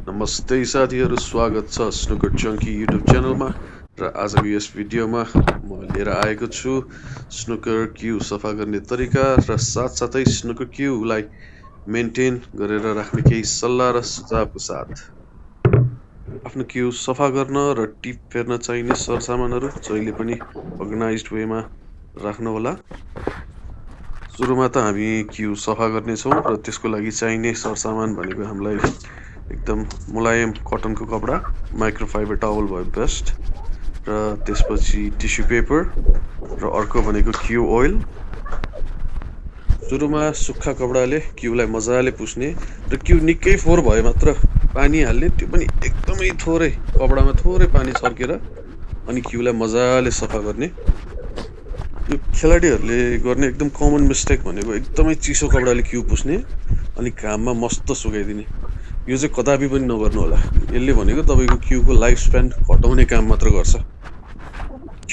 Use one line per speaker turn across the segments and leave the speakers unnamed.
नमस्ते साथीहरू, स्वागत छ स्नुकर चङ्की युट्युब च्यानलमा। र आजको यस भिडियोमा म लिएर आएको छु स्नुकर क्यू सफा गर्ने तरिका र साथसाथै स्नुकर क्यूलाई मेन्टेन गरेर राख्ने केही सल्लाह र सुझावको साथ। आफ्नो क्यू सफा गर्न र टिप फेर्न चाहिने सरसामानहरू जहिले पनि अर्गनाइज्ड वेमा राख्नुहोला। सुरुमा त हामी क्यू सफा गर्नेछौँ र त्यसको लागि चाहिने सरसामान भनेको हामीलाई एकदम मुलायम कटनको कपडा, माइक्रोफाइबर टावल भयो बेस्ट, र त्यसपछि टिस्यु पेपर, र अर्को भनेको क्यू ओइल। सुरुमा सुक्खा कपडाले क्यूलाई मजाले पुस्ने र क्यू निकै फोहोर भए मात्र पानी हाल्ने, त्यो पनि एकदमै थोरै कपडामा थोरै पानी छर्केर अनि क्यूलाई मजाले सफा गर्ने। यो खेलाडीहरूले गर्ने एकदम कमन मिस्टेक भनेको एकदमै चिसो कपडाले क्यू पुस्ने अनि घाममा मस्त सुकाइदिने। यो चाहिँ कदापि पनि नगर्नु होला। यसले भनेको तपाईँको क्यूको लाइफ स्प्यान घटाउने काम मात्र गर्छ।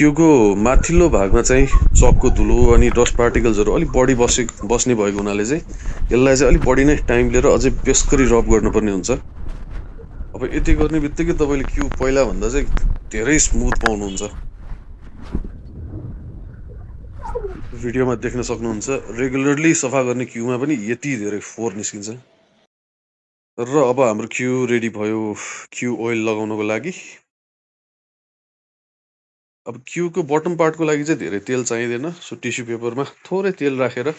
क्यूको माथिल्लो भागमा चाहिँ चकको धुलो अनि डस्ट पार्टिकल्सहरू अलिक बढी बस्ने भएको हुनाले चाहिँ यसलाई चाहिँ अलिक बढी नै टाइम लिएर अझै बेसरी रब गर्नुपर्ने हुन्छ। अब यति गर्ने बित्तिकै तपाईँले क्यू पहिलाभन्दा चाहिँ धेरै स्मुथ पाउनुहुन्छ। भिडियोमा देख्न सक्नुहुन्छ रेगुलरली सफा गर्ने क्यूमा पनि यति धेरै फोहोर निस्किन्छ। र अब हाम्रो क्यू रेडी भयो क्यू ओइल लगाउनको लागि। अब क्यूको बटम पार्टको लागि चाहिँ धेरै तेल चाहिँदैन, सो टिस्यु पेपरमा थोरै तेल राखेर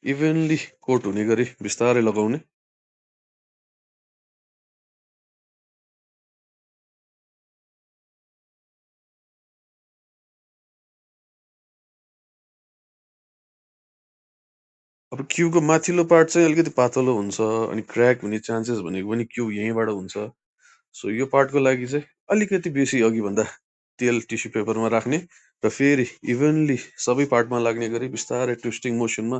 इभनली कोट हुने गरी बिस्तारै लगाउने। अब क्यूको माथिल्लो पार्ट चाहिँ अलिकति पातलो हुन्छ अनि क्र्याक हुने चान्सेस भनेको पनि क्यू यहीँबाट हुन्छ। सो यो पार्टको लागि चाहिँ अलिकति बेसी अघिभन्दा तेल टिस्यु पेपरमा राख्ने र फेरि इभनली सबै पार्टमा लाग्ने गरी बिस्तारै ट्विस्टिङ मोसनमा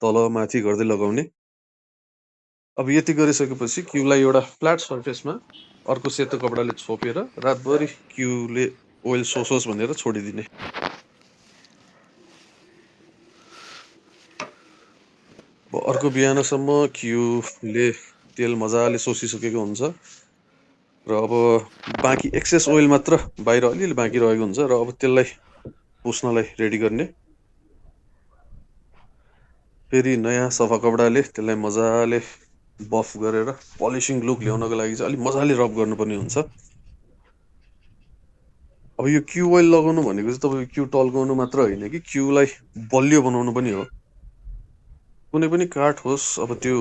तल माथि गर्दै लगाउने। अब यति गरिसकेपछि क्यूलाई एउटा फ्ल्याट सर्फेसमा अर्को सेतो कपडाले छोपेर रातभरि क्यूले ओइल सोसोस् भनेर छोडिदिने। अर्को बिहानसम्म क्यूले तेल मजाले सोसिसकेको हुन्छ र अब बाँकी एक्सेस ओइल मात्र बाहिर अलिअलि बाँकी रहेको हुन्छ र अब त्यसलाई पुस्नलाई रेडी गर्ने। फेरि नयाँ सफा कपडाले त्यसलाई मजाले बफ गरेर पलिसिङ लुक ल्याउनको लागि चाहिँ अलिक मजाले रब गर्नुपर्ने हुन्छ। अब यो क्यू ओइल लगाउनु भनेको चाहिँ तपाईँको क्यू टल्काउनु मात्र होइन कि क्यूलाई बलियो बनाउनु पनि हो। कुनै पनि काठ होस्, अब त्यो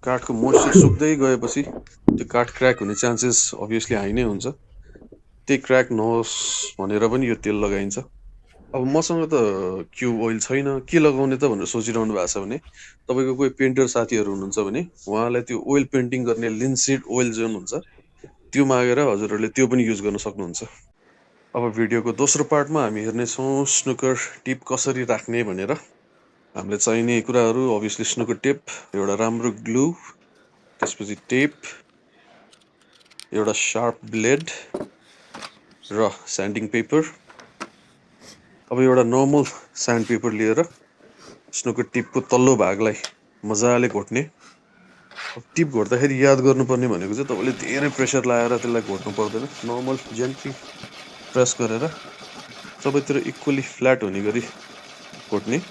काठको मोइस्चर सुक्दै गएपछि त्यो काठ क्र्याक हुने चान्सेस अभियसली हाई नै हुन्छ। त्यही क्र्याक नहोस् भनेर पनि यो तेल लगाइन्छ। अब मसँग त क्यू ओइल छैन, के लगाउने त भनेर सोचिरहनु भएको छ भने तपाईँको कोही पेन्टर साथीहरू हुनुहुन्छ भने उहाँलाई त्यो ओइल पेन्टिङ गर्ने लिन्सिड ओइल जुन हुन्छ त्यो मागेर हजुरहरूले त्यो पनि युज गर्न सक्नुहुन्छ। अब भिडियोको दोस्रो पार्टमा हामी हेर्नेछौँ स्नुकर टिप कसरी राख्ने भनेर। हामीलाई चाहिने कुराहरू अभियसली स्नुकर टेप, एउटा राम्रो ग्लु, त्यसपछि टेप, एउटा सार्प ब्लेड र स्यान्डिङ पेपर। अब एउटा नर्मल स्यान्ड पेपर लिएर स्नुकर टिपको तल्लो भागलाई मजाले घोट्ने। टिप घोट्दाखेरि याद गर्नुपर्ने भनेको चाहिँ तपाईँले धेरै प्रेसर लगाएर त्यसलाई घोट्नु पर्दैन, नर्मल जेन्टली प्रेस गरेर सबैतिर इक्वली फ्ल्याट हुने गरी घोट्ने।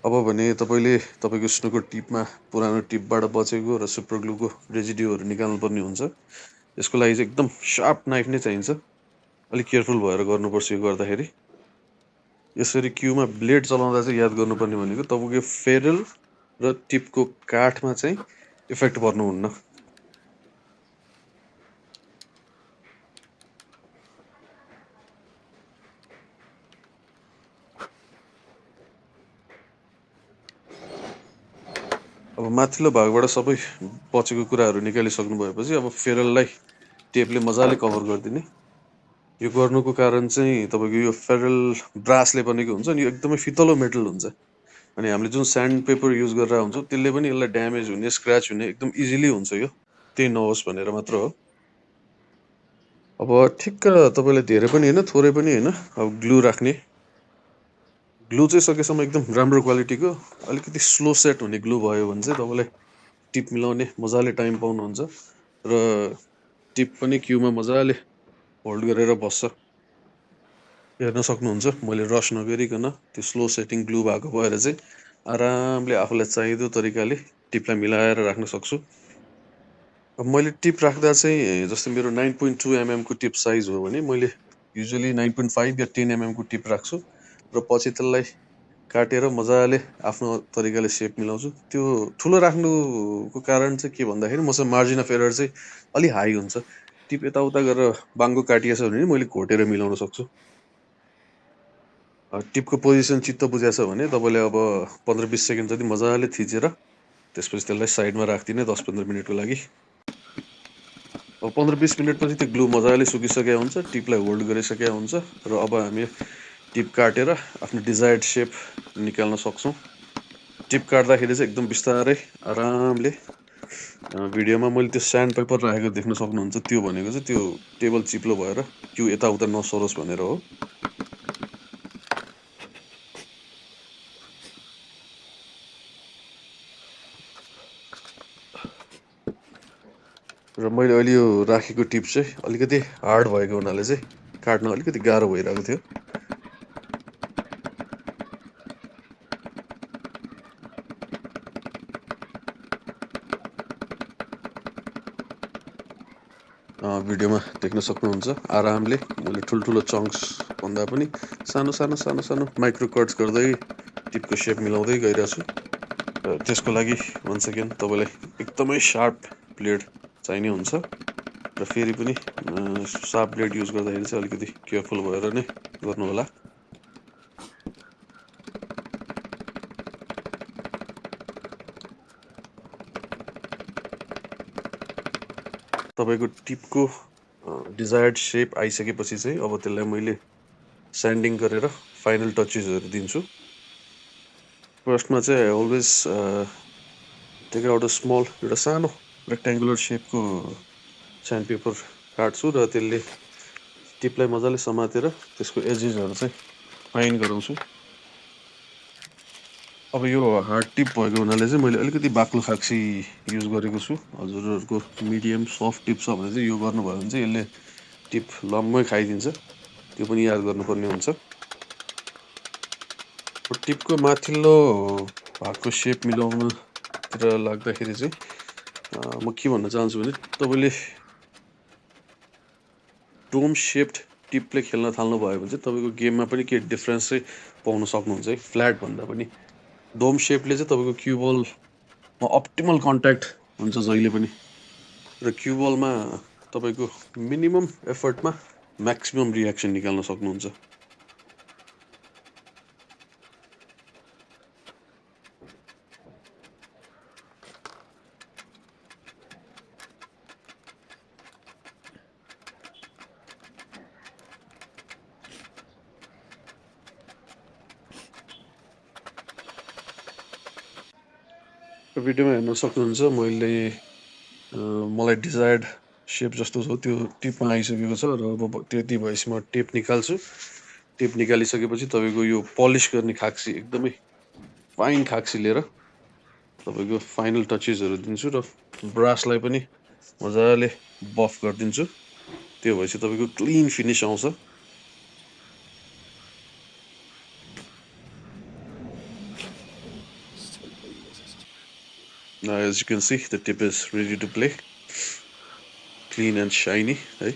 अब भने तपाईँले तपाईँको स्नुकर टिपमा पुरानो टिपबाट बचेको र सुपर ग्लुको रेजिड्यूहरू निकाल्नुपर्ने हुन्छ। यसको लागि चाहिँ एकदम सार्प नाइफ नै चाहिन्छ, अलिक केयरफुल भएर गर्नुपर्छ यो गर्दाखेरि। यसरी क्यूमा ब्लेड चलाउँदा चाहिँ याद गर्नुपर्ने भनेको तपाईँको फेरल र टिपको काठमा चाहिँ इफेक्ट पर्नुहुन्न। अब माथिल्लो भागबाट सबै बचेको कुराहरू निकालिसक्नु भएपछि अब फेरललाई टेपले मजाले कभर गरिदिने। यो गर्नुको कारण चाहिँ तपाईँको यो फेरल ब्रासले बनेको हुन्छ नि, यो एकदमै फितलो मेटल हुन्छ अनि हामीले जुन स्यान्ड पेपर युज गरेर हुन्छौँ त्यसले पनि यसलाई ड्यामेज हुने, स्क्रच हुने एकदम इजिली हुन्छ। यो त्यही नहोस् भनेर मात्र हो। अब ठिक्क तपाईँले धेरै पनि होइन थोरै पनि होइन अब ग्लु राख्ने ग्लु चाहिँ सकेसम्म एकदम राम्रो क्वालिटीको अलिकति स्लो सेट हुने ग्लु भयो भने चाहिँ तपाईँलाई टिप मिलाउने मजाले टाइम पाउनुहुन्छ र टिप पनि क्युमा मजाले होल्ड गरेर बस्छ हेर्न सक्नुहुन्छ मैले रस नगरिकन त्यो स्लो सेटिङ ग्लु भएको भएर चाहिँ आरामले आफूलाई चाहिदो तरिकाले टिपलाई मिलाएर राख्न सक्छु अब मैले टिप राख्दा चाहिँ जस्तै मेरो 9.2 mm को टिप साइज हो भने मैले युजुअली 9.5 या 10 mm को टिप राख्छु र पछि त्यसलाई काटेर मजाले आफ्नो तरिकाले सेप मिलाउँछु त्यो ठुलो राख्नुको कारण चाहिँ के भन्दाखेरि मसँग मार्जिन अफ एरर चाहिँ अलि हाई हुन्छ टिप यताउता गरेर बाङ्गो काटिएछ भने मैले घोटेर मिलाउन सक्छु टिपको पोजिसन चित्त बुझाएछ भने तपाईँले अब 15-20 सेकेन्ड जति मजाले थिचेर त्यसपछि त्यसलाई साइडमा राखिदिने 10-15 मिनटको लागि अब 15-20 मिनटपछि त्यो ग्लु मजाले सुकिसकेको हुन्छ टिपलाई होल्ड गरिसकेको हुन्छ र अब हामी टिप काटेर आफ्नो डिजायर्ड सेप निकाल्न सक्छौँ टिप काट्दाखेरि चाहिँ एकदम बिस्तारै आरामले भिडियोमा मैले त्यो स्यान्ड पेपर राखेको देख्न सक्नुहुन्छ त्यो भनेको चाहिँ त्यो टेबल चिप्लो भएर क्यु यताउता नसरोस् भनेर हो र मैले अहिले यो राखेको टिप चाहिँ अलिकति हार्ड भएको हुनाले चाहिँ काट्न अलिकति गाह्रो भइरहेको थियो भिडियोमा देख्न सक्नुहुन्छ आरामले मैले ठुल्ठुलो चङ्क्स भन्दा पनि सानो सानो सानो सानो माइक्रो कट्स गर्दै टिपको सेप मिलाउँदै गइरहेछु त्यसको लागि वन्स अगेन तपाईँलाई एकदमै सार्प ब्लेड चाहिने हुन्छ र फेरि पनि सार्प ब्लेड युज गर्दाखेरि चाहिँ अलिकति केयरफुल भएर नै गर्नु होला तपाईँको टिपको डिजायर्ड सेप आइसकेपछि चाहिँ अब त्यसलाई मैले स्यान्डिङ गरेर फाइनल टचेसहरू दिन्छु फर्स्टमा चाहिँ always take out a small एउटा सानो रेक्ट्याङ्गुलर सेपको स्यान्ड पेपर काट्छु र त्यसले टिपलाई मजाले समातेर त्यसको एजेसहरू चाहिँ फाइन गराउँछु अब यो हार्ड टिप भएको हुनाले चाहिँ मैले अलिकति बाक्लो खाक्सी युज गरेको छु हजुरहरूको मिडियम सफ्ट टिप छ भने चाहिँ यो गर्नुभयो भने चाहिँ यसले टिप लम्मै खाइदिन्छ त्यो पनि याद गर्नुपर्ने हुन्छ टिपको माथिल्लो भागको सेप मिलाउनतिर लाग्दाखेरि चाहिँ म के भन्न चाहन्छु भने तपाईँले डोम सेप्ड टिपले खेल्न थाल्नुभयो भने चाहिँ तपाईँको गेममा पनि के डिफरेन्स चाहिँ पाउन सक्नुहुन्छ है फ्ल्याट भन्दा पनि डोम सेपले चाहिँ तपाईँको क्युबलमा अप्टिमल कन्ट्याक्ट हुन्छ जहिले पनि र क्युबलमा तपाईँको मिनिमम एफर्टमा म्याक्सिमम रियाक्सन निकाल्न सक्नुहुन्छ भिडियोमा हेर्न सक्नुहुन्छ मैले मलाई डिजायर्ड सेप जस्तो छ त्यो टिपमा आइसकेको छ र अब त्यति भएपछि म टेप निकाल्छु टेप निकालिसकेपछि तपाईँको यो पलिस गर्ने खाक्सी एकदमै फाइन खाक्सी लिएर तपाईँको फाइनल टचेसहरू दिन्छु र ब्रासलाई पनि मजाले बफ गरिदिन्छु त्यो भएपछि तपाईँको क्लिन फिनिस आउँछ Now, as you can see, the tip is ready to play, clean and shiny है